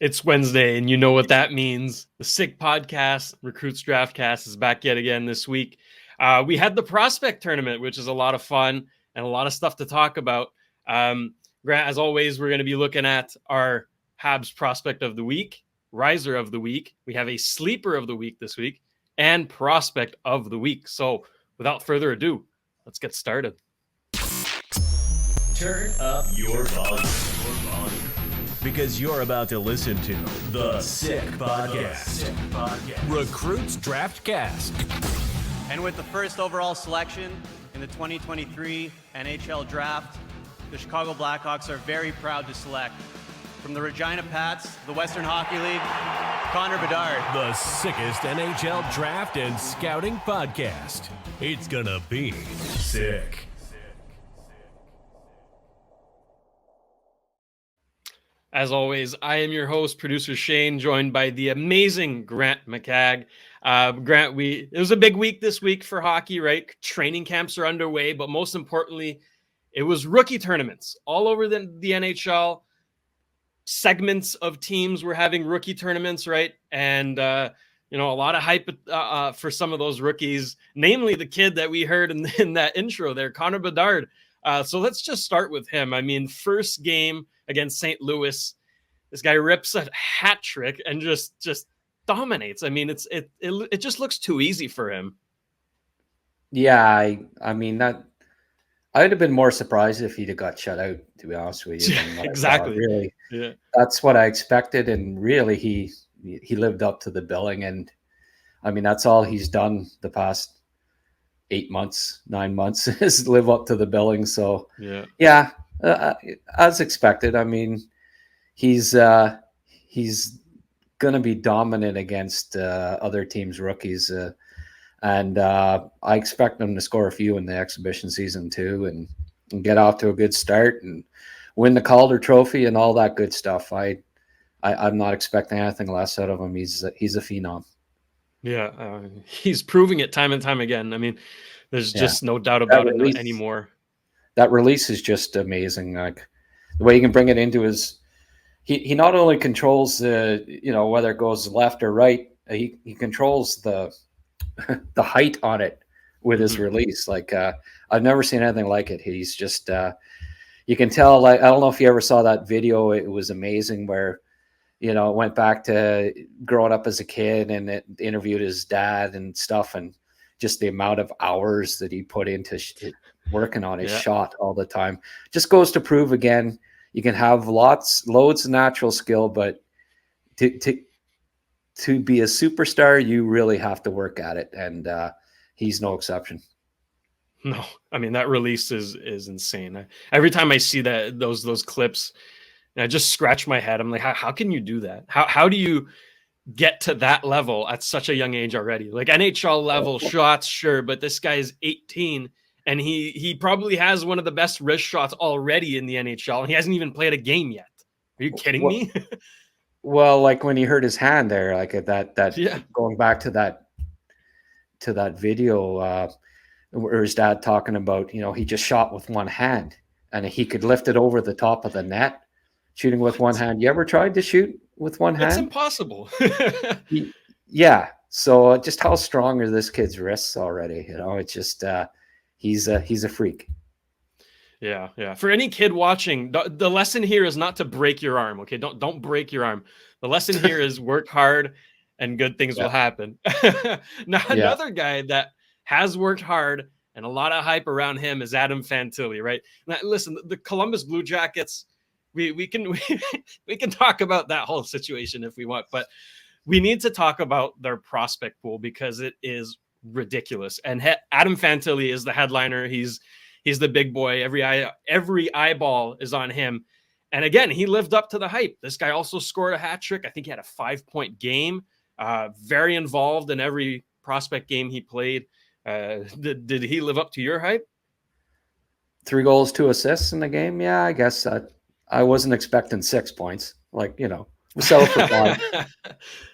It's Wednesday, and you know what that means. The Sick Podcast, Recruits Draftcast, is back yet again this week. We had the prospect tournament, which is a lot of fun and a lot of stuff to talk about. Grant, as always, we're going to be looking at our Habs prospect of the week, riser of the week. We have a sleeper of the week this week, and prospect of the week. So without further ado, let's get started. Turn up your volume. Because you're about to listen to the Sick Podcast. Recruits Draftcast. And with the first overall selection in the 2023 NHL Draft, the Chicago Blackhawks are very proud to select from the Regina Pats, the Western Hockey League, Connor Bedard. The sickest NHL draft and scouting podcast. It's gonna be sick. As always, I am your host, producer Shane, joined by the amazing Grant McCagg. Grant, it was a big week this week for hockey, right? Training camps are underway, but most importantly, it was rookie tournaments all over the NHL. Segments of teams were having rookie tournaments, right? And a lot of hype for some of those rookies, namely the kid that we heard in that intro there, Connor Bedard. So let's just start with him. I mean, first game against St. Louis, this guy rips a hat trick and just dominates. I mean, it just looks too easy for him. Yeah, I mean that. I would have been more surprised if he'd have got shut out, to be honest with you. Exactly. Really, yeah. That's what I expected, and really, he lived up to the billing. And I mean, that's all he's done the past 9 months is live up to the billing. So yeah, as expected. I mean, he's going to be dominant against other teams' rookies, and I expect him to score a few in the exhibition season too, and get off to a good start and win the Calder Trophy and all that good stuff. I'm not expecting anything less out of him. He's a phenom. Yeah, he's proving it time and time again. I mean, there's just no doubt about it anymore. That release is just amazing. Like the way he can bring it into his, he not only controls whether it goes left or right, he controls the height on it with his release. Like I've never seen anything like it. He's just you can tell. Like I don't know if you ever saw that video. It was amazing where it went back to growing up as a kid and it interviewed his dad and stuff, and just the amount of hours that he put into working on his shot all the time. Just goes to prove again, you can have loads of natural skill, but to be a superstar, you really have to work at it, and he's no exception. No, I mean that release is insane. Every time I see those clips, I just scratch my head. I'm like, how can you do that? How do you get to that level at such a young age already? Like NHL level shots, sure, but this guy is 18 and he probably has one of the best wrist shots already in the NHL, and he hasn't even played a game yet. Are you kidding me? Well, like when he hurt his hand there, like that going back to that video where his dad talking about, he just shot with one hand and he could lift it over the top of the net, shooting with one hand. You ever tried to shoot with one hand? It's impossible. Yeah. So just how strong are this kid's wrists already? It's just he's a freak. Yeah. For any kid watching, the lesson here is not to break your arm. Okay, don't break your arm. The lesson here is work hard, and good things will happen. Now, another guy that has worked hard and a lot of hype around him is Adam Fantilli. Right? Now, listen, the Columbus Blue Jackets. We can talk about that whole situation if we want, but we need to talk about their prospect pool because it is ridiculous. And Adam Fantilli is the headliner. He's the big boy. Every eyeball is on him. And again, he lived up to the hype. This guy also scored a hat trick. I think he had a 5-point game. Very involved in every prospect game he played. Did he live up to your hype? 3 goals, 2 assists in the game. Yeah, I guess I wasn't expecting 6 points. Like, we settled for 5.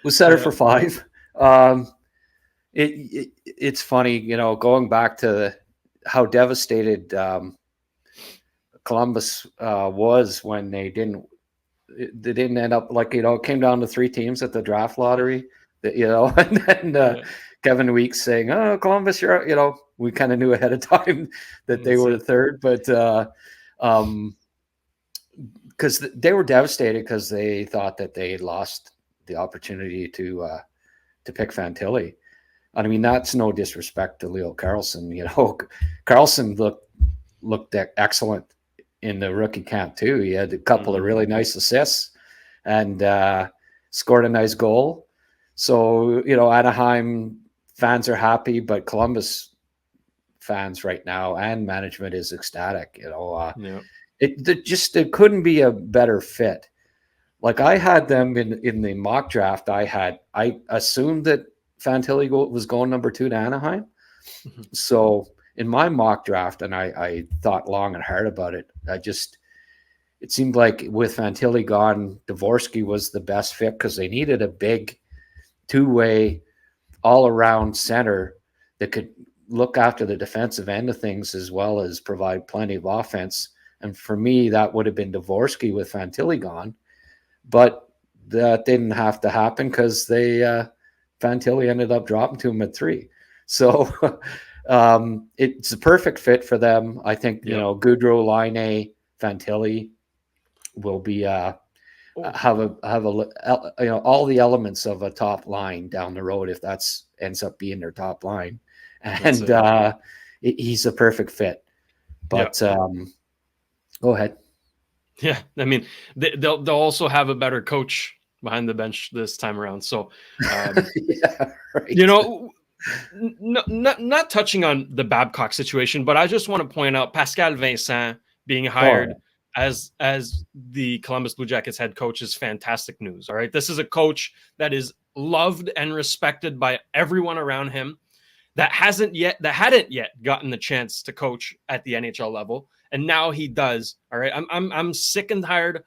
We settled for 5. It's funny, going back to how devastated Columbus was when they didn't they didn't end up like, it came down to 3 teams at the draft lottery that, and then Kevin Weeks saying, "Oh, Columbus, you're," we kind of knew ahead of time that they were the third, but because they were devastated because they thought that they had lost the opportunity to pick Fantilli. I mean, that's no disrespect to Leo Carlson. Carlson looked excellent in the rookie camp too. He had a couple of really nice assists and scored a nice goal. So, Anaheim fans are happy, but Columbus fans right now and management is ecstatic. It couldn't be a better fit. Like, I had them in the mock draft. I assumed that Fantilli was going number 2 to Anaheim. So in my mock draft, and I thought long and hard about it, it seemed like with Fantilli gone, Dvorsky was the best fit because they needed a big 2-way all-around center that could look after the defensive end of things as well as provide plenty of offense. And for me, that would have been Dvorsky with Fantilli gone. But that didn't have to happen because Fantilli ended up dropping to him at 3. So it's a perfect fit for them. I think, Gaudreau, Laine, Fantilli will be have all the elements of a top line down the road if that's ends up being their top line. And he's a perfect fit. But go ahead. Yeah, I mean, they'll also have a better coach behind the bench this time around. So, not touching on the Babcock situation, but I just want to point out Pascal Vincent being hired as the Columbus Blue Jackets head coach is fantastic news. All right, this is a coach that is loved and respected by everyone around him that hadn't yet gotten the chance to coach at the NHL level. And now he does. All right. I'm sick and tired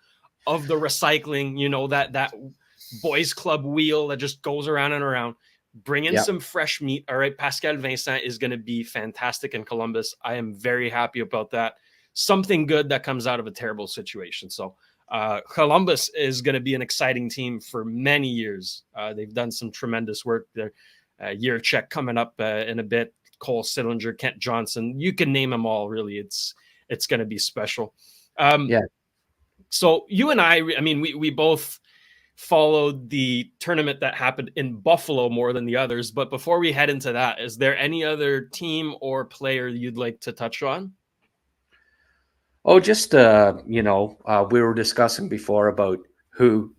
of the recycling, that boys club wheel that just goes around and around. Bring in some fresh meat. All right. Pascal Vincent is going to be fantastic in Columbus. I am very happy about that. Something good that comes out of a terrible situation. So Columbus is going to be an exciting team for many years. They've done some tremendous work there. Year check coming up in a bit. Cole Sillinger, Kent Johnson. You can name them all. Really. It's going to be special. So you and I mean, we both followed the tournament that happened in Buffalo more than the others. But before we head into that, is there any other team or player you'd like to touch on? Oh, just, we were discussing before about who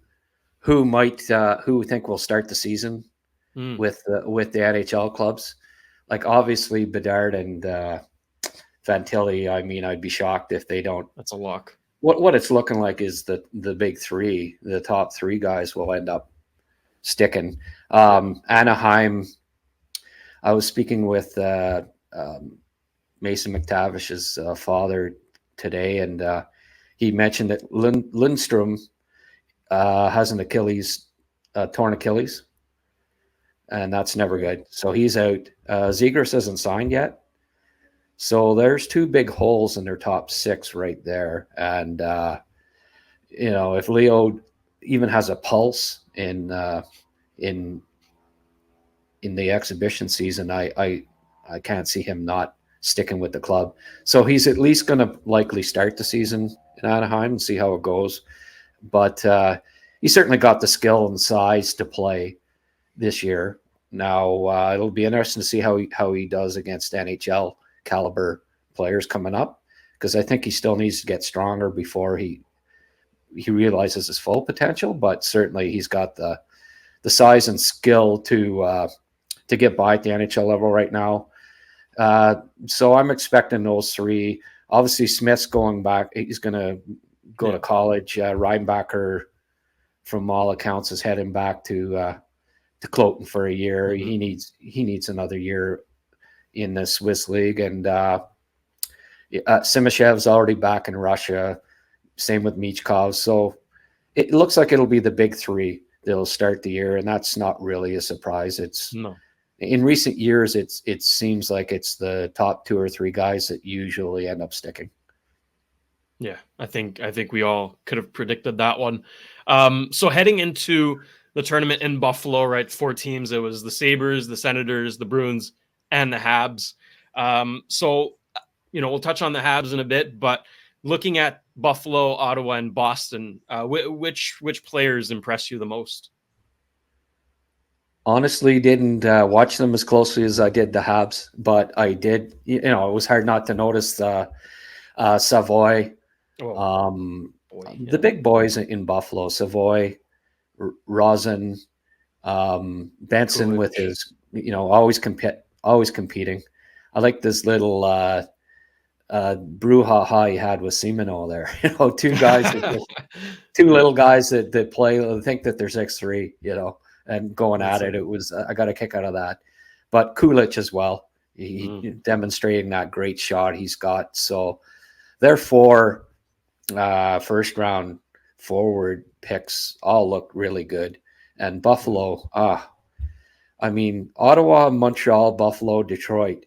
we think will start the season with the NHL clubs. Like, obviously Bedard and Fantilli, I mean, I'd be shocked if they don't. That's a lock. What it's looking like is the big 3, the top 3 guys will end up sticking. Anaheim, I was speaking with Mason McTavish's father today, and he mentioned that Lindstrom has an torn Achilles, and that's never good. So he's out. Zegras hasn't signed yet. So there's 2 big holes in their top 6 right there. And, if Leo even has a pulse in the exhibition season, I can't see him not sticking with the club. So he's at least going to likely start the season in Anaheim and see how it goes. But he certainly got the skill and size to play this year. Now it'll be interesting to see how he does against NHL caliber players coming up, because I think he still needs to get stronger before he realizes his full potential. But certainly he's got the size and skill to get by at the NHL level right now. So I'm expecting those 3. Obviously Smith's going back. He's going to go to college. Reinbacher, from all accounts, is heading back to Cloton for a year. He needs another year in the Swiss league, and Simashev's already back in Russia. Same with Michkov. So it looks like it'll be the big 3 that'll start the year, and that's not really a surprise. In recent years, it seems like it's the top 2 or 3 guys that usually end up sticking. Yeah, I think we all could have predicted that one. So heading into the tournament in Buffalo, right? 4 teams. It was the Sabres, the Senators, the Bruins, and the Habs. So we'll touch on the Habs in a bit, but looking at Buffalo, Ottawa, and Boston, which players impress you the most? Honestly, didn't watch them as closely as I did the Habs, but I did. It was hard not to notice Savoy, Oh boy, the yeah, big boys in Buffalo, Savoy, Rosen, Benson with Kulich. his, always competing. I like this little brouhaha he had with Simino there. Two guys, two little guys that play, think that they're 6'3", and going That's at it. it. It was, I got a kick out of that. But Kulich as well, he demonstrating that great shot he's got. So therefore, first round forward picks all look really good. And Buffalo, Ottawa, Montreal, Buffalo, Detroit.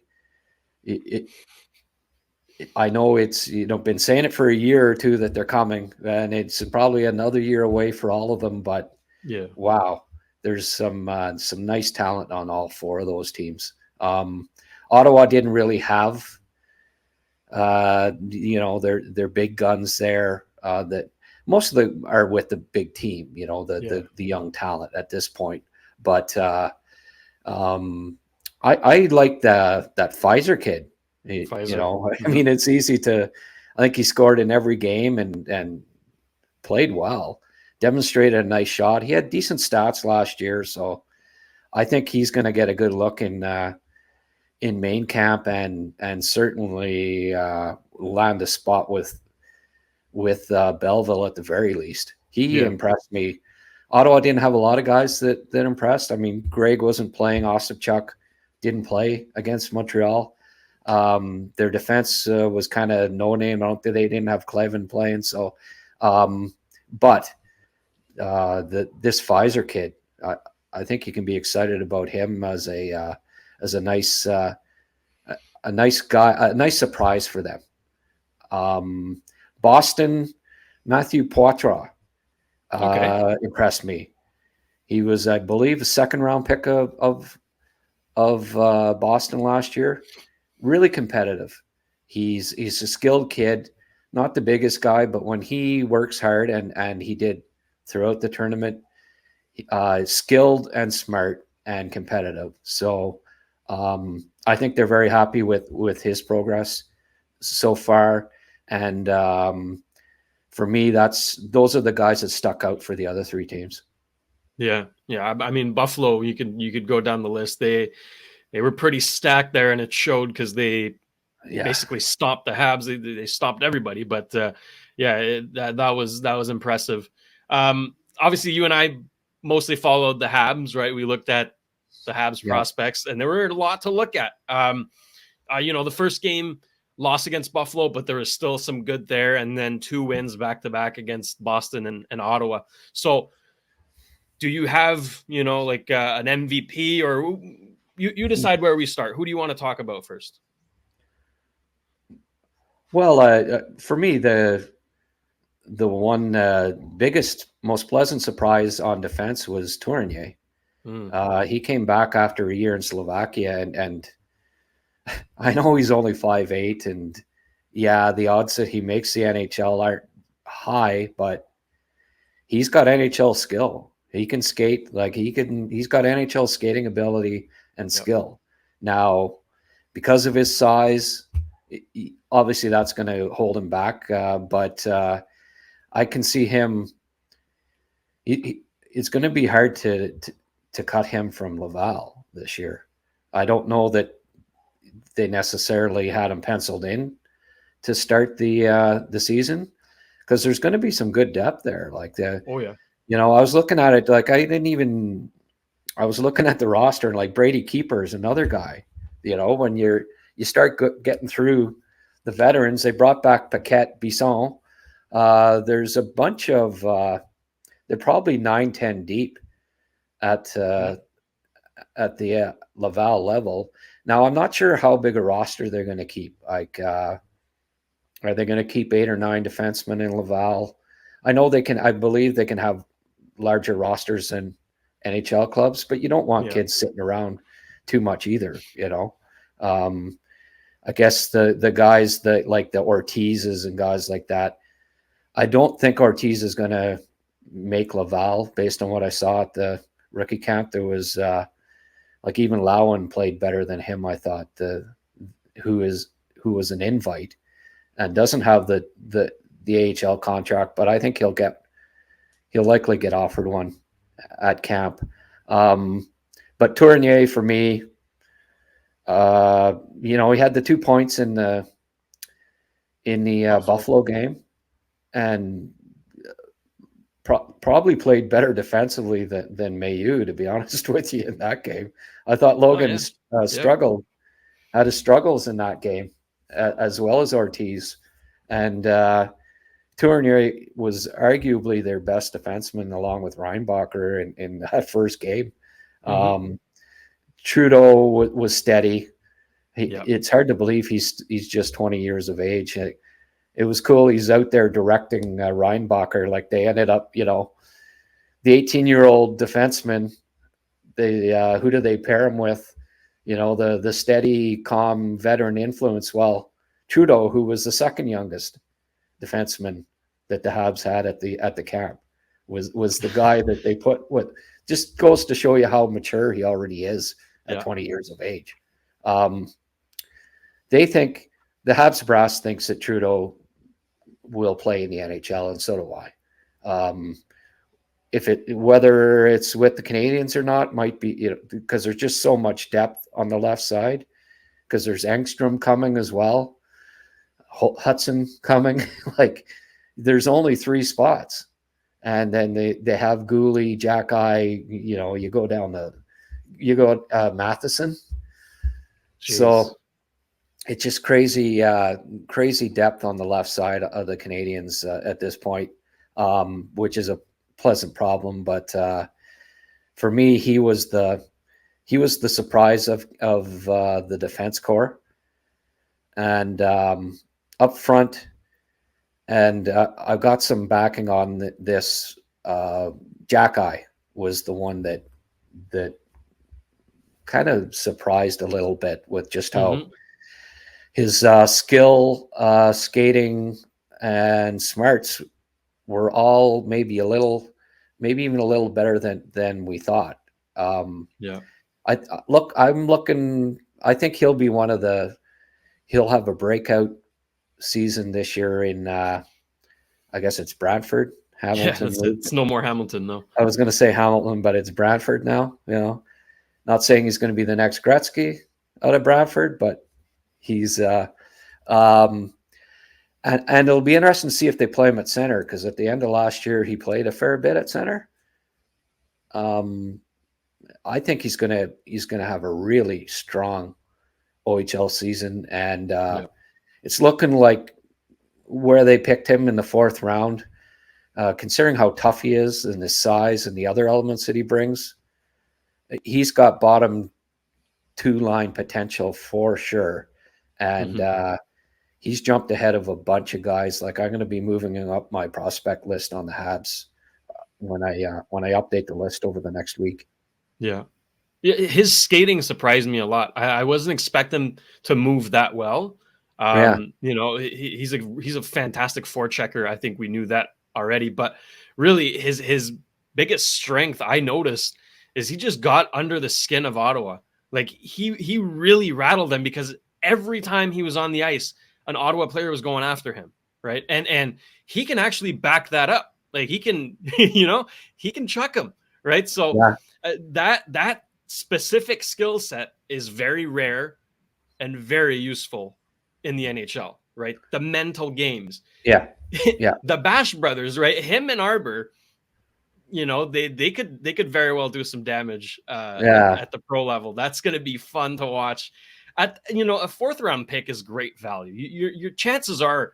I know it's been saying it for a year or two that they're coming, and it's probably another year away for all of them. But Yeah, wow, there's some nice talent on all 4 of those teams. Ottawa didn't really have their big guns there. That most of them are with the big team. The young talent at this point. But I like that Pfizer kid. Pfizer. It's easy to. I think he scored in every game and played well. Demonstrated a nice shot. He had decent stats last year, so I think he's going to get a good look in main camp and certainly land a spot with Belleville at the very least. He impressed me. Ottawa didn't have a lot of guys that impressed. Greg wasn't playing. Ostapchuk didn't play against Montreal. Their defense was kind of no name. They didn't have Clevin playing. So, but this Pfizer kid, I think you can be excited about him as a nice guy, a nice surprise for them. Boston, Matthew Poitras impressed me. He was, I believe, a second round pick of Boston last year. Really competitive. He's a skilled kid, not the biggest guy, but when he works hard, and he did throughout the tournament, skilled and smart and competitive. So I think they're very happy with his progress so far. And for me, those are the guys that stuck out for the other 3 teams. Yeah. Buffalo, you could go down the list. They were pretty stacked there, and it showed because they basically stopped the Habs. They stopped everybody. But that was impressive. Obviously, you and I mostly followed the Habs, right? We looked at the Habs prospects, and there were a lot to look at. The first game lost against Buffalo, but there was still some good there, and then 2 wins back to back against Boston and Ottawa. So, do you have an MVP, or you decide where we start? Who do you want to talk about first? Well, for me, the one biggest, most pleasant surprise on defense was Tourigny. He came back after a year in Slovakia, and I know he's only 5'8", and the odds that he makes the NHL aren't high, but he's got NHL skill. He can skate he's got NHL skating ability and skill. Now, because of his size, obviously that's going to hold him back. But I can see him. It's going to be hard to cut him from Laval this year. I don't know that they necessarily had him penciled in to start the season, because there's going to be some good depth there. I was looking at it, I was looking at the roster, and Brady Keeper is another guy. When you start getting through the veterans, they brought back Paquette, Bisson. There's a bunch of they're probably 9-10 deep at the Laval level. Now, I'm not sure how big a roster they're going to keep. Are they going to keep 8 or 9 defensemen in Laval? I know they can. I believe they can have larger rosters than NHL clubs, but you don't want kids sitting around too much either. I guess the guys that like the Ortizes and guys like that. I don't think Ortiz is going to make Laval based on what I saw at the rookie camp. There was like even Lowen played better than him. I thought who was an invite and doesn't have the AHL contract, but I think he'll likely get offered one at camp. But Tourigny for me, he had the 2 points in the Buffalo game, and probably played better defensively than Mailloux, to be honest with you, in that game. I thought Logan struggled, had his struggles in that game, as well as Ortiz. And Tourigny was arguably their best defenseman, along with Reinbacher in that first game. Trudeau was steady. It's hard to believe he's just 20 years of age. It was cool. He's out there directing Reinbacher. Like they ended up, the 18-year-old defenseman. Who do they pair him with? The steady, calm veteran influence. Well, Trudeau, who was the second youngest defenseman that the Habs had at the camp, was the guy that they put. What just goes to show you how mature he already is at 20 years of age. They think the Habs brass thinks that Trudeau will play in the NHL, and so do I. Whether it's with the Canadians or not might be, because there's just so much depth on the left side, because there's Engstrom coming as well, Hudson coming. Like there's only 3 spots, and then they have Gooley, Jack-Eye, you go Matheson. Jeez. So it's just crazy depth on the left side of the Canadians at this point, which is a pleasant problem. But for me, he was the surprise of the defense corps, and up front. And I've got some backing on this. Jack-Eye was the one that kind of surprised a little bit with just how his skill, skating, and smarts were all maybe even a little better than we thought. I'm looking. I think he'll be he'll have a breakout season this year in I guess it's Brantford, Hamilton. It's no more Hamilton, no. I was going to say Hamilton, but it's Brantford now. Not saying he's going to be the next Gretzky out of Brantford, but he's and it'll be interesting to see if they play him at center, because at the end of last year he played a fair bit at center. I think he's gonna have a really strong OHL season, and it's looking like where they picked him in the 4th round, considering how tough he is and his size and the other elements that he brings, he's got bottom 2 line potential for sure. And he's jumped ahead of a bunch of guys. Like I'm going to be moving him up my prospect list on the Habs when I update the list over the next week. Yeah, his skating surprised me a lot. I wasn't expecting to move that well. He's a fantastic forechecker. I think we knew that already, but really his biggest strength I noticed is he just got under the skin of Ottawa. Like he really rattled them, because every time he was on the ice, an Ottawa player was going after him, right? And he can actually back that up. Like he can, he can chuck him, right? So that specific skill set is very rare and very useful in the NHL, right? The mental games. Yeah. The Bash brothers, right? Him and Arbor, they could very well do some damage at the pro level. That's going to be fun to watch. A 4th round pick is great value. Your chances are,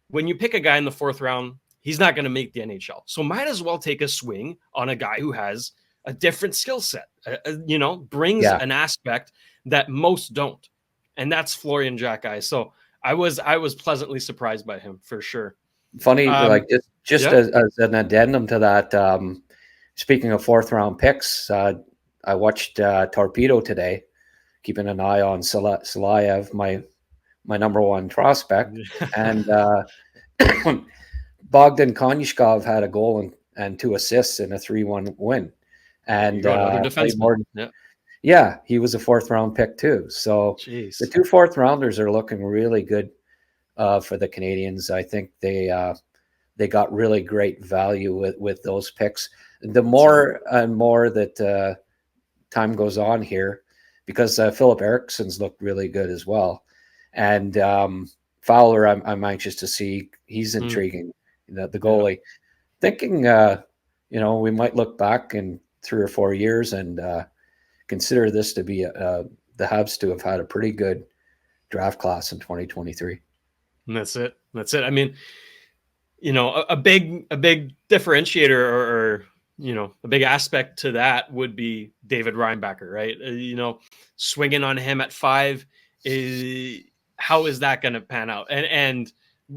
when you pick a guy in the 4th round, he's not going to make the NHL. So might as well take a swing on a guy who has a different skill set, brings an aspect that most don't. And that's Florian Jack-Eye. So I was pleasantly surprised by him for sure. Funny, like just yeah. as an addendum to that. Speaking of fourth round picks, I watched Torpedo today, keeping an eye on Salayev, my number one prospect, and Bogdan Konishkov had a goal and 2 assists in a 3-1 win. And you got other defensemen. Yeah, he was a fourth round pick too. So Jeez. the 2 fourth rounders are looking really good for the Canadians. I think they got really great value with those picks. The more and more that time goes on here, because Philip Eriksson's looked really good as well, and Fowler, I'm anxious to see. He's intriguing. The goalie, thinking we might look back in 3 or 4 years and consider this to be the Habs to have had a pretty good draft class in 2023. And that's it. I mean, a big differentiator or a big aspect to that would be David Reinbacher, right? Swinging on him at 5 how is that going to pan out? And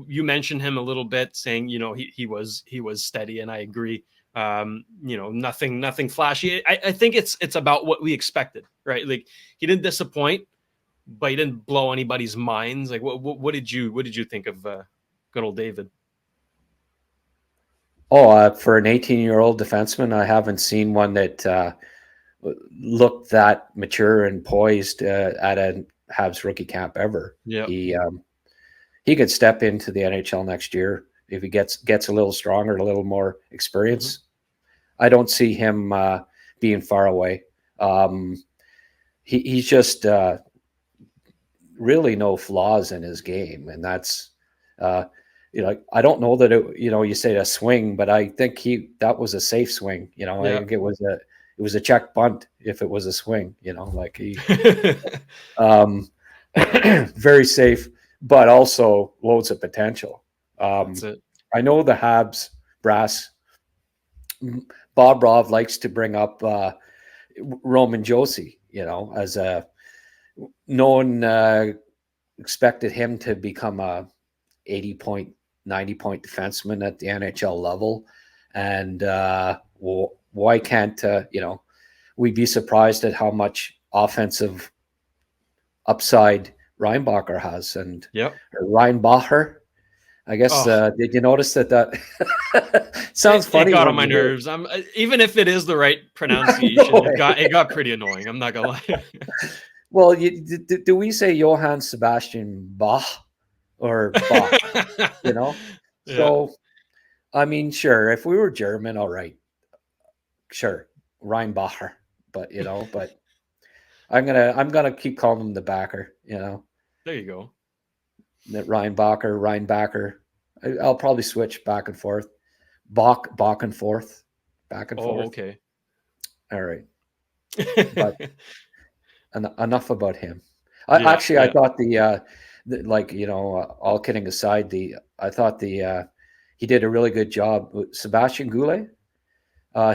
you mentioned him a little bit, saying he was steady, and I agree. Nothing flashy. I think it's about what we expected, right? Like, he didn't disappoint, but he didn't blow anybody's minds. Like, what did you think of good old David? Oh, for an 18-year-old defenseman, I haven't seen one that looked that mature and poised at a Habs rookie camp ever. Yeah, he could step into the NHL next year if he gets a little stronger, a little more experience. I don't see him being far away. He's just really no flaws in his game, and that's I don't know that you say a swing, but I think that was a safe swing. I think it was a check bunt if it was a swing. Like he very safe, but also loads of potential. That's it. I know the Habs brass. Bob Rov likes to bring up Roman Josi, as a no one expected him to become a 80-point, 90-point defenseman at the NHL level. And why can't, we be surprised at how much offensive upside Reinbacher has? And Reinbacher, I guess, did you notice that sounds funny? It got on my nerves. Even if it is the right pronunciation, it got pretty annoying. I'm not gonna lie. Well, do we say Johann Sebastian Bach or Bach? So I mean, sure, if we were German, all right, sure, Reinbacher, but but I'm gonna keep calling him the Backer. There you go. That Reinbacher. I'll probably switch back and forth. Bach and forth. Back and forth. Okay. All right. But enough about him. I thought all kidding aside, I thought he did a really good job. Sebastian Goulet,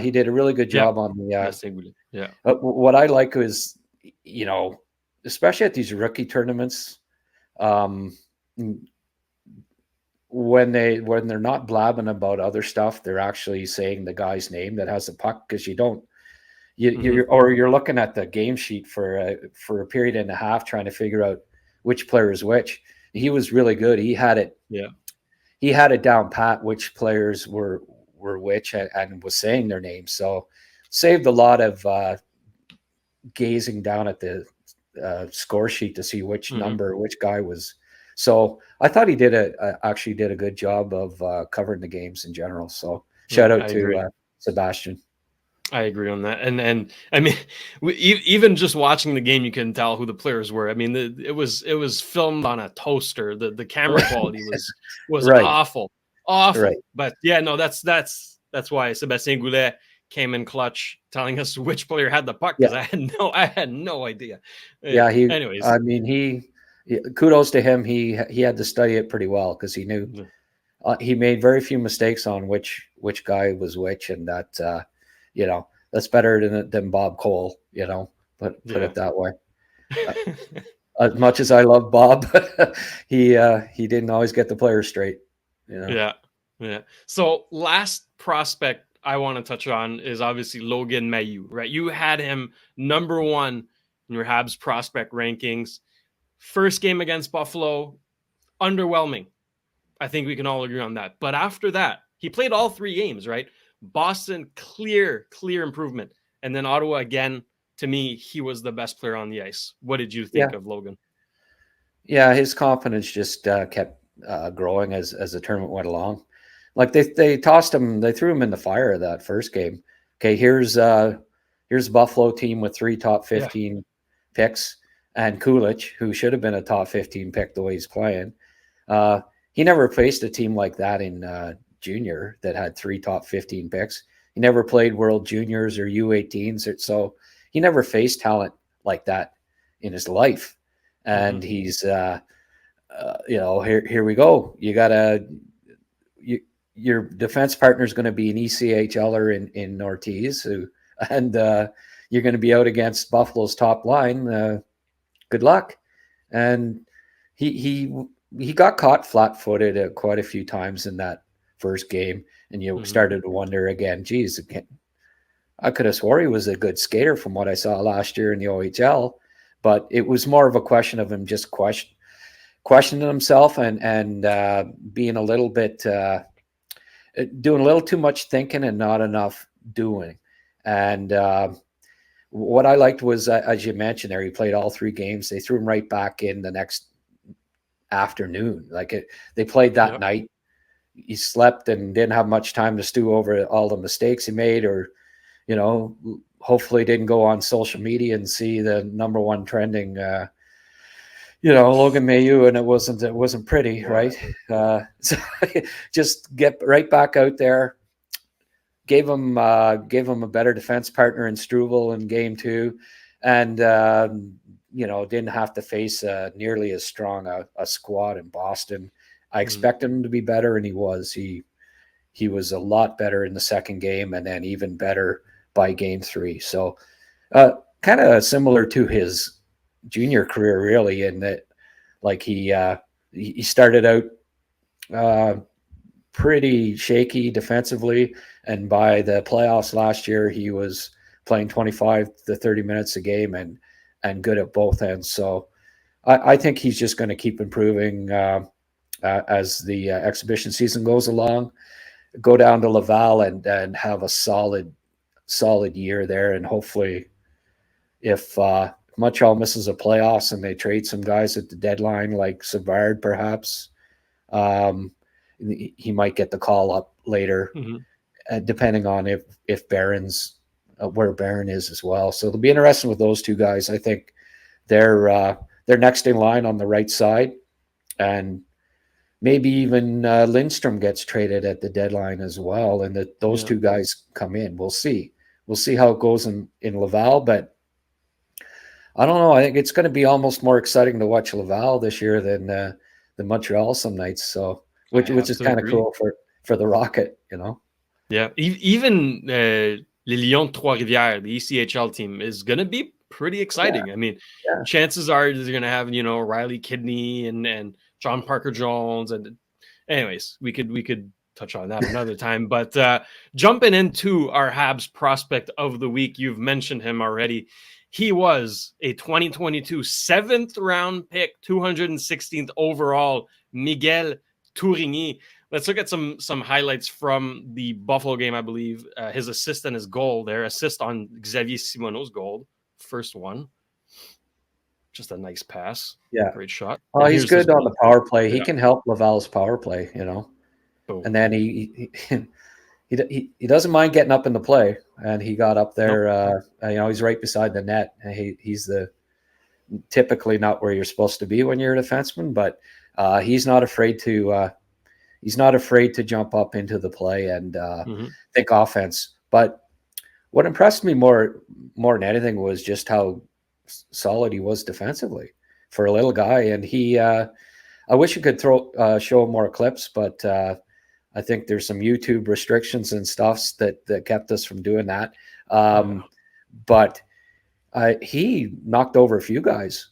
he did a really good job on the. What I like is, especially at these rookie tournaments, when they're not blabbing about other stuff, they're actually saying the guy's name that has the puck, because you're looking at the game sheet for a period and a half trying to figure out which player is which. He was really good. He had it. Yeah. He had it down pat which players were which, and was saying their names. So saved a lot of gazing down at the score sheet to see which number, which guy was. So I thought he actually did a good job of covering the games in general. So shout out to Sebastian. I agree on that. And I mean, even just watching the game, you can tell who the players were. I mean, it was filmed on a toaster. The camera quality was right. awful. Right. But yeah, no, that's why Sebastien Goulet came in clutch, telling us which player had the puck, because I had no idea. Yeah. Anyways, I mean, kudos to him. He had to study it pretty well, because he knew he made very few mistakes on which guy was which, and that that's better than Bob Cole. Put it that way. As much as I love Bob, he didn't always get the players straight. You know? Yeah. Yeah. So last prospect I want to touch on is obviously Logan Mailloux, right? You had him number 1 in your Habs prospect rankings. First game against Buffalo, underwhelming. I think we can all agree on that. But after that, he played all 3 games, right? Boston, clear improvement. And then Ottawa, again, to me, he was the best player on the ice. What did you think of Logan? Yeah, his confidence just kept growing as the tournament went along. Like they tossed him, they threw him in the fire that first game. Okay, here's Buffalo team with 3 top 15 picks, and Kulich, who should have been a top 15 pick the way he's playing. He never faced a team like that in junior that had 3 top 15 picks. He never played World Juniors or U18s, so he never faced talent like that in his life. And he's, here we go. You gotta, your defense partner is going to be an ECHLer in Ortiz, and you're going to be out against Buffalo's top line. Good luck. And he got caught flat-footed quite a few times in that first game, and you started to wonder again. Geez, I could have swore he was a good skater from what I saw last year in the OHL, but it was more of a question of him just questioning himself and being a little bit doing a little too much thinking and not enough doing. And what I liked was, as you mentioned there, he played all 3 games. They threw him right back in the next afternoon. They played that night. He slept and didn't have much time to stew over all the mistakes he made, or, hopefully didn't go on social media and see the number 1 trending, Logan Mailloux, and it wasn't pretty, right? So just get right back out there. Gave him a better defense partner in Struble in game 2, and didn't have to face nearly as strong a squad in Boston. I expected him to be better, and he was. He was a lot better in the second game, and then even better by game 3. So kind of similar to his junior career, really, in that he started out pretty shaky defensively, and by the playoffs last year, he was playing 25 to 30 minutes a game and good at both ends. So I think he's just going to keep improving as the exhibition season goes along. Go down to Laval and have a solid year there, and hopefully, if Montreal misses a playoffs and they trade some guys at the deadline, like Savard perhaps, he might get the call up later, depending on if Barron's where Barron is as well. So it'll be interesting with those 2 guys. I think they're next in line on the right side, and maybe even Lindstrom gets traded at the deadline as well, and those 2 guys come in. We'll see how it goes in Laval, but I don't know. I think it's going to be almost more exciting to watch Laval this year than Montreal some nights. So, which is kind of cool for the Rocket, Yeah, even Les Lions de Trois-Rivières, the ECHL team, is going to be pretty exciting. I mean, chances are they're going to have Riley Kidney and John Parker Jones, and anyways, we could touch on that another time. But jumping into our Habs prospect of the week, you've mentioned him already. He was a 2022 7th round pick, 216th overall, Miguel Tourigny. Let's look at some highlights from the Buffalo game, I believe. His assist and his goal there. Assist on Xavier Simoneau's goal. First one. Just a nice pass. Yeah. Great shot. Oh, he's good on the power play. He can help Laval's power play, Boom. And then he doesn't mind getting up in the play, and he got up there. He's right beside the net. He's typically not where you're supposed to be when you're a defenseman, but he's not afraid to jump up into the play and think offense. But what impressed me more than anything was just how solid he was defensively for a little guy. And I wish you could show more clips, but I think there's some YouTube restrictions and stuffs that kept us from doing that. But he knocked over a few guys.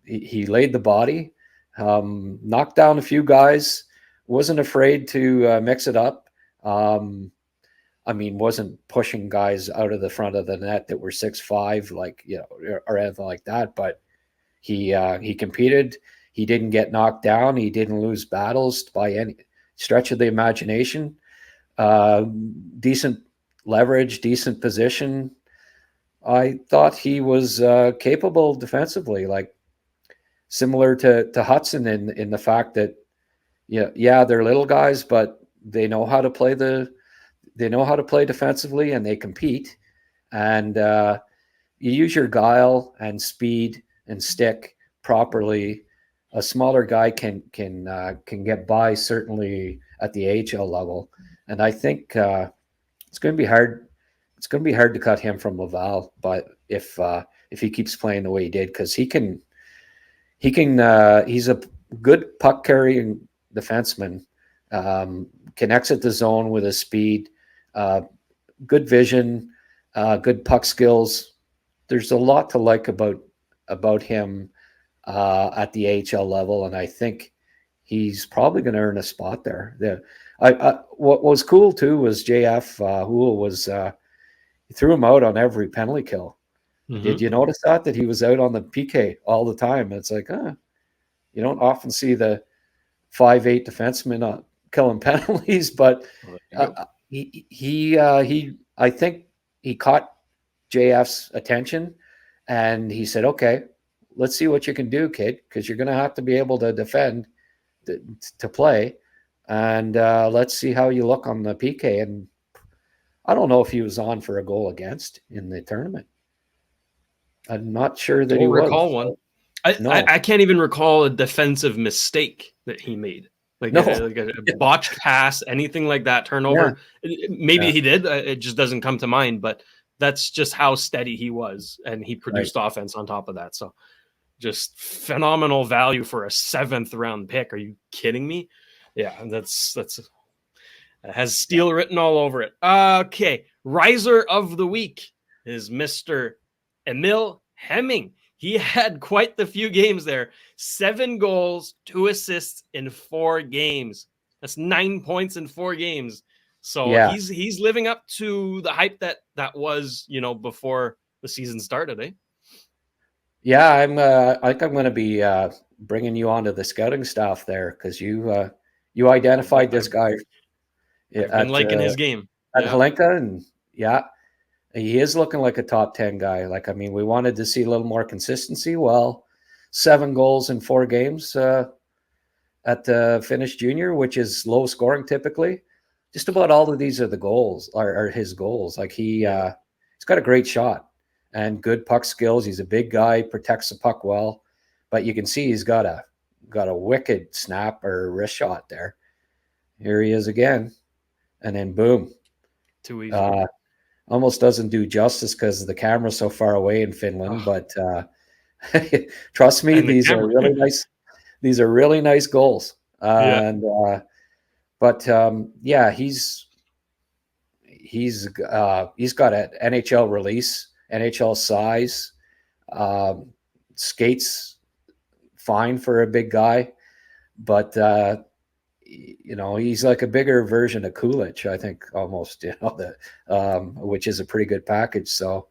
he laid the body, knocked down a few guys, wasn't afraid to mix it up. I mean, wasn't pushing guys out of the front of the net that were 6'5", like, you know, or anything like that. But he competed. He didn't get knocked down. He didn't lose battles by any stretch of the imagination. Decent leverage, decent position. I thought he was capable defensively, like similar to Hudson in the fact that, yeah, they're little guys, but they know how to play defensively, and they compete. And you use your guile and speed and stick properly. A smaller guy can get by, certainly at the AHL level. And I think it's going to be hard. It's going to be hard to cut him from Laval, but if he keeps playing the way he did, because he's a good puck carrying defenseman, can exit the zone with his speed, good vision, good puck skills. There's a lot to like about him at the AHL level, and I think he's probably going to earn a spot there. What was cool too was JF Houle was he threw him out on every penalty kill. Mm-hmm. Did you notice that he was out on the PK all the time? It's like, you don't often see the 5'8" defenseman killing penalties, but he I think he caught JF's attention, and he said, "Okay, let's see what you can do, kid, because you're going to have to be able to defend to play, and let's see how you look on the PK." And I don't know if he was on for a goal against in the tournament. I'm not sure that he was. Recall one. I can't even recall a defensive mistake that he made, like a botched pass, anything like that, turnover. Yeah. Maybe he did. It just doesn't come to mind. But that's just how steady he was, and he produced offense on top of that. So, just phenomenal value for a 7th round pick. Are you kidding me? Yeah, that's has steel written all over it. Okay, riser of the week is Mr. Emil Hemming. He had quite the few games there. 7 goals, 2 assists in 4 games. That's 9 points in 4 games. So he's living up to the hype that was, before the season started, eh? Yeah, I think I'm going to be bringing you onto the scouting staff there, because you identified this guy. I've been liking his game at Helenka, and he is looking like a top 10 guy. Like, I mean, we wanted to see a little more consistency. Well, 7 goals in 4 games at the Finnish junior, which is low scoring typically. Just about all of these are the goals, are his goals. Like he's got a great shot and good puck skills. He's a big guy, protects the puck well, but you can see he's got a wicked snap or wrist shot there. Here he is again. And then boom. Too easy. Almost doesn't do justice because the camera's so far away in Finland, but trust me, these are really nice. These are really nice goals. And he's got an NHL release, NHL size, skates fine for a big guy, but he's like a bigger version of Kulich, I think, almost, which is a pretty good package. So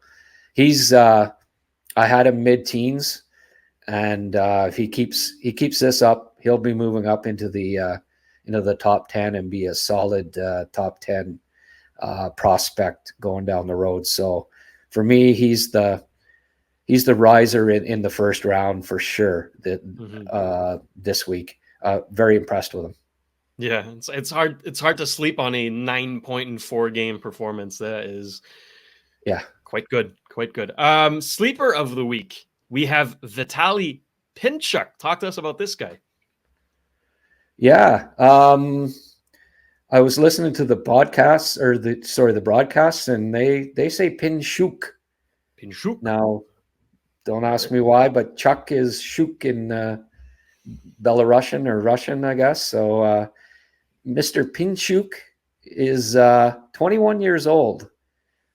he's, I had him mid-teens, and if he keeps this up, he'll be moving up into the top 10 and be a solid top 10 prospect going down the road. So for me, he's the riser in the first round for sure. This week, very impressed with him. Yeah, it's hard to sleep on a 9 point in 4 game performance. That is, quite good. Sleeper of the week, we have Vitaly Pinchuk. Talk to us about this guy. Yeah, I was listening to the podcasts the broadcasts, and they say Pinchuk. Pinchuk. Now, don't ask me why, but Chuck is Shuk in Belarusian or Russian, I guess. So Mr. Pinchuk is 21 years old.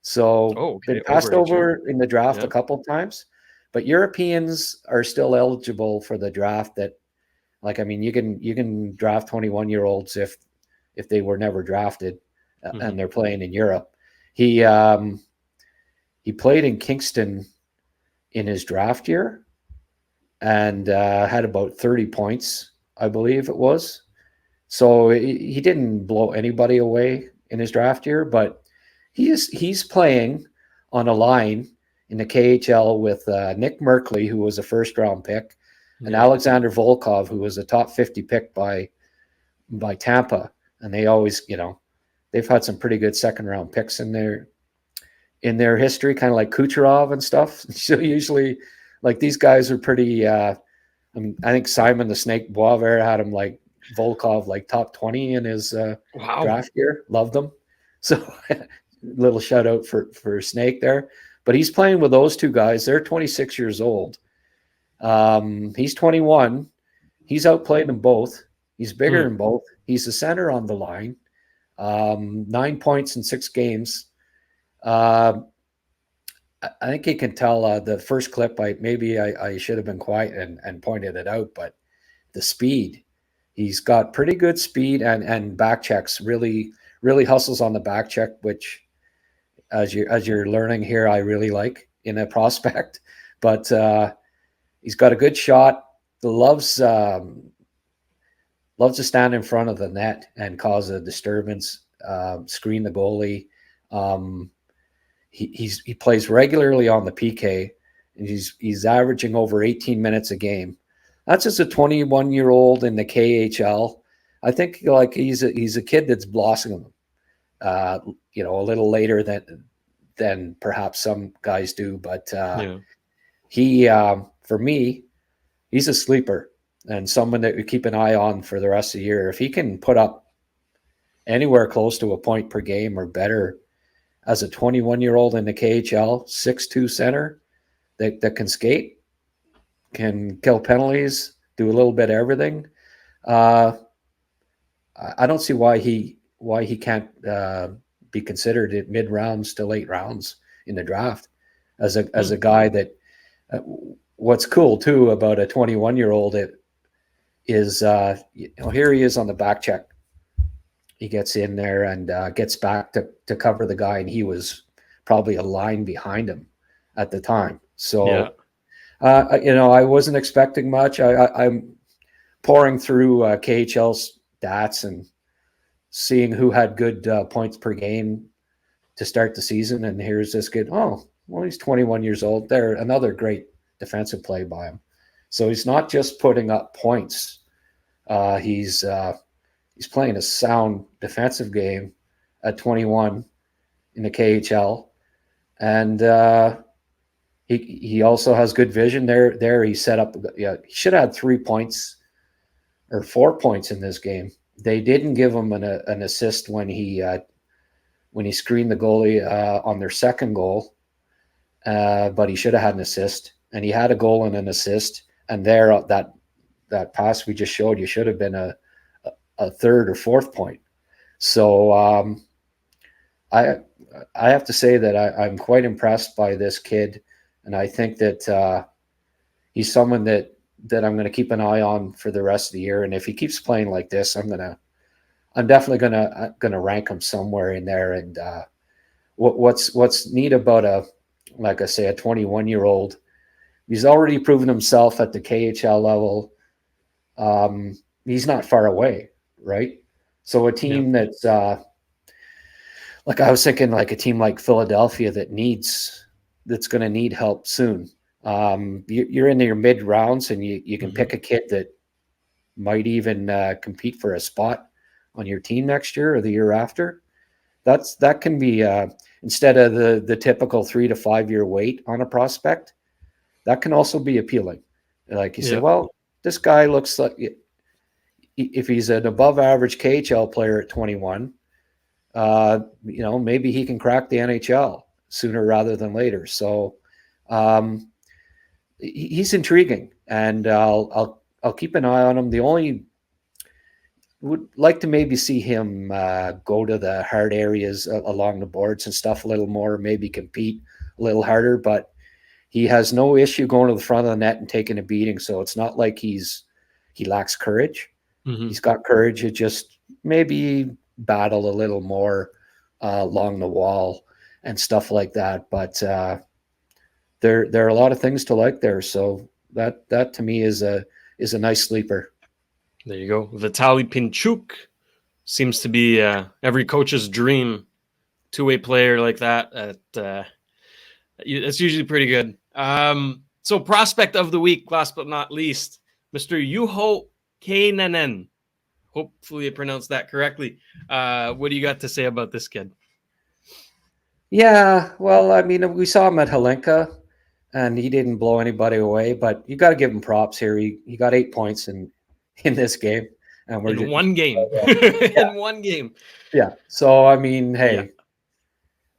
So been passed over in the draft a couple of times, but Europeans are still eligible for the draft. That, like, I mean, you can draft 21-year-olds if they were never drafted and they're playing in Europe. He played in Kingston in his draft year and had about 30 points, I believe it was. So he didn't blow anybody away in his draft year, but he's playing on a line in the KHL with Nick Merkley, who was a first-round pick, and Alexander Volkov, who was a top 50 pick by Tampa. And they always, they've had some pretty good second-round picks in their history, kind of like Kucherov and stuff. So usually, like, these guys are pretty. I think Simon the Snake Boisvert had him like Volkov, like top 20 in his draft year. Loved them. So little shout out for Snake there. But he's playing with those two guys. They're 26 years old. He's 21. He's outplayed them both. He's bigger than both. He's the center on the line. 9 points in 6 games. I think you can tell the first clip. I should have been quiet and pointed it out, but the speed, he's got pretty good speed and back checks. Really hustles on the back check, which, as you're learning here, I really like in a prospect. But he's got a good shot. Loves to stand in front of the net and cause a disturbance. Screen the goalie. He plays regularly on the PK, and he's averaging over 18 minutes a game. That's just a 21-year-old in the KHL. I think, like, he's a kid that's blossoming, a little later than perhaps some guys do. But he, for me, he's a sleeper and someone that we keep an eye on for the rest of the year. If he can put up anywhere close to a point per game or better as a 21-year-old in the KHL, 6'2" center that can skate, can kill penalties, do a little bit of everything. I don't see why he can't be considered at mid rounds to late rounds in the draft as a guy that. What's cool too about a 21-year-old is here he is on the back check. He gets in there and gets back to cover the guy, and he was probably a line behind him at the time. So, I wasn't expecting much. I'm pouring through KHL stats and seeing who had good points per game to start the season, and here's this kid. Oh, well, he's 21 years old. There, another great defensive play by him. So he's not just putting up points. He's playing a sound defensive game at 21 in the KHL, and he also has good vision. There he set up. He should have had 3 points or 4 points in this game. They didn't give him an assist when he screened the goalie on their second goal, but he should have had an assist, and he had a goal and an assist. And there, that pass we just showed you should have been a third or fourth point. So I have to say that I'm quite impressed by this kid, and I think that he's someone that I'm going to keep an eye on for the rest of the year. And if he keeps playing like this, I'm definitely gonna rank him somewhere in there. And what's neat about like I say, a 21-year-old, he's already proven himself at the KHL level. He's not far away, right? So a team that's like I was thinking, like a team like Philadelphia that's going to need help soon. You're in your mid rounds, and you can pick a kid that might even compete for a spot on your team next year or the year after. That can be instead of the typical 3 to 5 year wait on a prospect. That can also be appealing. Like you say, well, this guy looks like, if he's an above average KHL player at 21, maybe he can crack the NHL sooner rather than later. So he's intriguing, and I'll keep an eye on him. The only would like to maybe see him go to the hard areas along the boards and stuff a little more, maybe compete a little harder, but he has no issue going to the front of the net and taking a beating. So it's not like he lacks courage. Mm-hmm. He's got courage to just maybe battle a little more along the wall and stuff like that. But there are a lot of things to like there. So that to me is a nice sleeper. There you go. Vitaly Pinchuk seems to be every coach's dream. Two-way player like that. It's usually pretty good. So prospect of the week, last but not least, Mr. Juho Keinanen. Hopefully I pronounced that correctly. What do you got to say about this kid? Yeah, well, I mean, we saw him at Helenka, and he didn't blow anybody away, but you got to give him props here. He got 8 points in this game, and we're In just, one game. yeah. In one game. Yeah. So I mean, hey,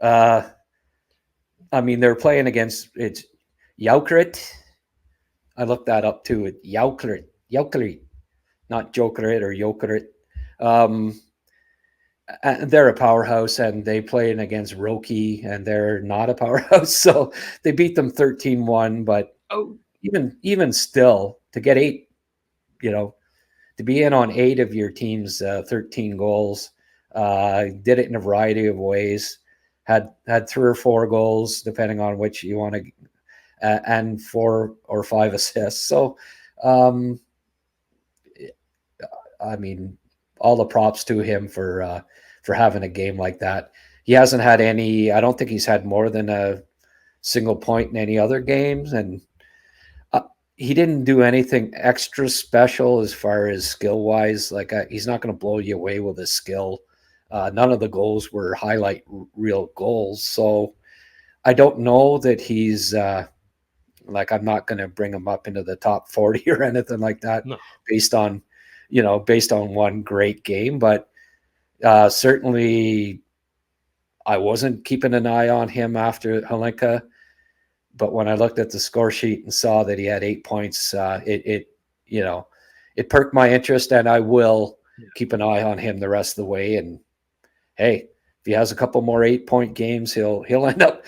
I mean, they're playing against it's Jokerit. I looked that up too. Jokerit, not Jokerit or Jokerit. And they're a powerhouse, and they playing against Roki, and they're not a powerhouse. So they beat them 13-1. But even still, to get 8, to be in on 8 of your team's 13 goals, did it in a variety of ways. Had 3 or 4 goals, depending on which you want to, and 4 or 5 assists. So, I mean, all the props to him for having a game like that. He hasn't had any. I don't think he's had more than a single point in any other games, and he didn't do anything extra special as far as skill wise. Like he's not going to blow you away with his skill. None of the goals were highlight real goals. So I don't know that he's like, I'm not going to bring him up into the top 40 or anything like that. No. based on one great game. But certainly I wasn't keeping an eye on him after Helenka. But when I looked at the score sheet and saw that he had 8 points, it perked my interest, and I will keep an eye on him the rest of the way. And hey, if he has a couple more 8-point games, he'll end up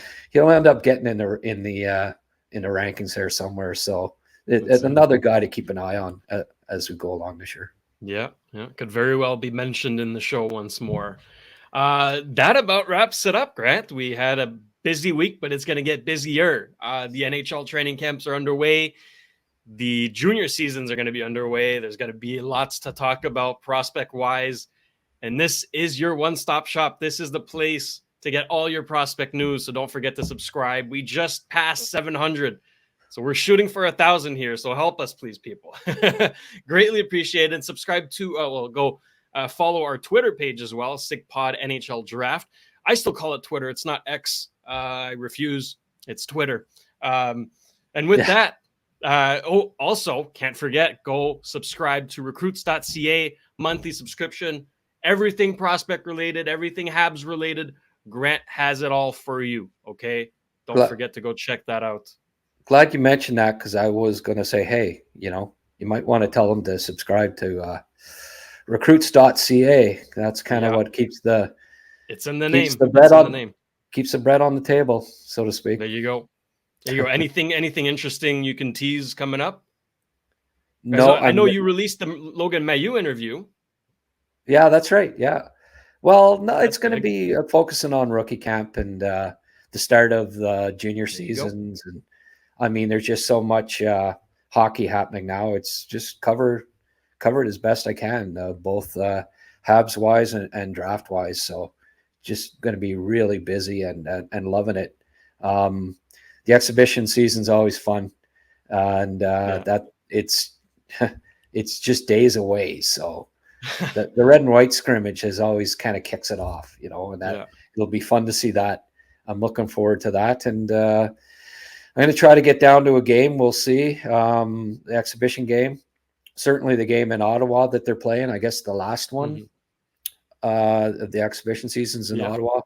getting in the rankings there somewhere. So it's another guy to keep an eye on as we go along this year. Yeah, could very well be mentioned in the show once more. That about wraps it up, Grant. We had a busy week, but it's going to get busier. The NHL training camps are underway. The junior seasons are going to be underway. There's going to be lots to talk about prospect-wise. And this is your one-stop shop. This is the place to get all your prospect news. So don't forget to subscribe. We just passed 700. So we're shooting for 1,000 here. So help us, please, people. Greatly appreciate it. And subscribe to, go follow our Twitter page as well, SickPod NHL Draft. I still call it Twitter. It's not X. I refuse. It's Twitter. And with that, also can't forget, go subscribe to recruits.ca, monthly subscription, everything prospect related, everything Habs related. Grant has it all for you. Okay. Don't forget to go check that out. Glad you mentioned that, because I was going to say, hey, you might want to tell them to subscribe to recruits.ca. That's kind of what keeps the it's in the name. Keeps the bread on the table, so to speak. There you go. Anything interesting you can tease coming up? No, I know you released the Logan Mailloux interview. Yeah, that's right. Yeah. Well, no, it's going to be focusing on rookie camp and the start of the junior seasons. And I mean, there's just so much hockey happening now. It's just covered as best I can, both Habs wise and draft wise. So just going to be really busy and loving it. The exhibition season's always fun, and that it's just days away. So the red and white scrimmage has always kind of kicks it off, and that it'll be fun to see that. I'm looking forward to that, and I'm going to try to get down to a game. We'll see, the exhibition game. Certainly the game in Ottawa that they're playing. I guess the last one of the exhibition seasons in Ottawa.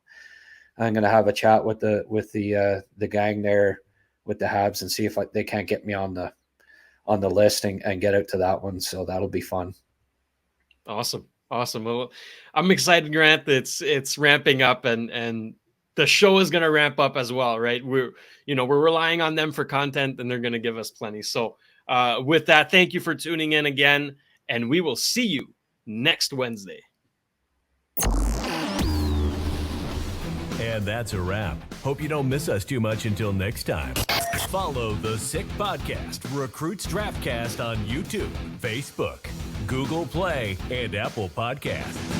I'm going to have a chat with the gang there with the Habs and see if they can't get me on the list and get out to that one. So that'll be fun. Awesome. Well, I'm excited, Grant. It's ramping up, and the show is going to ramp up as well, right? We're relying on them for content, and they're going to give us plenty. So with that, thank you for tuning in again, and we will see you next Wednesday. And that's a wrap. Hope you don't miss us too much until next time. Follow the Sick Podcast, Recruits Draftcast on YouTube, Facebook, Google Play, and Apple Podcasts.